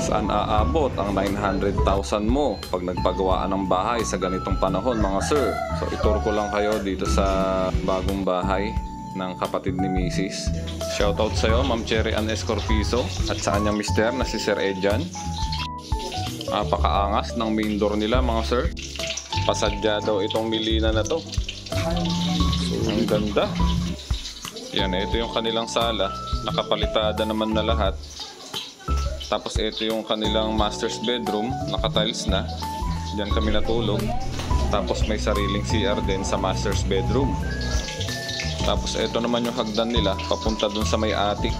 Saan aabot ang 900,000 mo pag nagpagawaan ng bahay sa ganitong panahon mga sir? So itur ko lang kayo dito sa bagong bahay ng kapatid ni Mrs. Shoutout sa'yo Ma'am Cherry Ann Escorpizo at sa kanyang mister na si Sir Edjan. Napakaangas ng main door nila mga sir. Pasadya daw itong Milina na to. Ang ganda. Yan, ito yung kanilang sala. Nakapalitada naman na lahat. Tapos ito yung kanilang master's bedroom. Nakatiles na. Diyan kami natulog. Tapos may sariling CR din sa master's bedroom. Tapos ito naman yung hagdan nila papunta dun sa may attic.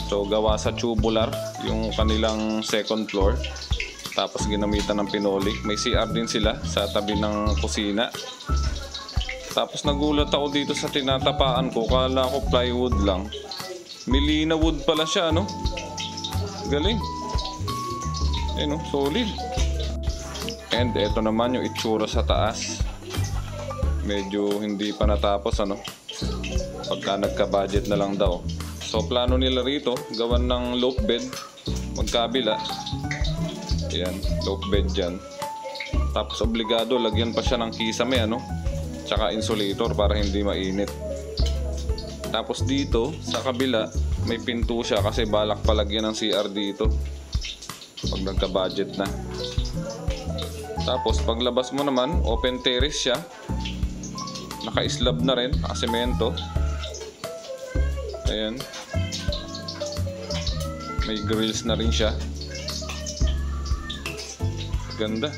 So gawa sa tubular yung kanilang second floor. Tapos ginamitan ng pinolik. May CR din sila sa tabi ng kusina. Tapos nagulat ako dito sa tinatapaan ko. Kala ko plywood lang. Milina wood pala siya, no? Galing. Ayun, no? Solid. And ito naman yung itsura sa taas. Medyo hindi pa natapos, ano? Pagka nagka-budget na lang daw. So plano nila rito, gawan ng loft bed. Magkabila. Ayan, loft bed dyan. Tapos obligado, lagyan pa siya ng kisame, ano? Tsaka insulator para hindi mainit. Tapos dito, sa kabila, may pinto siya kasi balak palagyan ng CR dito. Pag nagka-budget na. Tapos paglabas mo naman, open terrace siya. Naka-slab na rin, naka-semento. Ayan. May grills na rin siya. Ganda.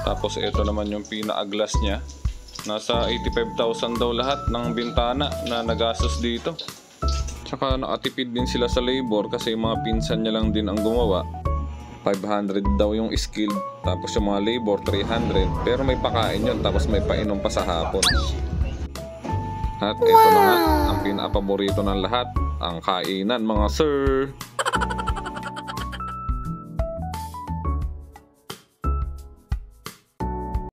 Tapos ito naman yung pinaka-glass niya. Nasa 85,000 daw lahat ng bintana na nagastos dito. Tsaka nakatipid din sila sa labor kasi yung mga pinsan niya lang din ang gumawa. 500 daw yung skilled. Tapos yung mga labor 300. Pero may pakain yun. Tapos may painom pa sa hapon. At ito na nga ang pinaka-paborito ng lahat. Ang kainan mga sir.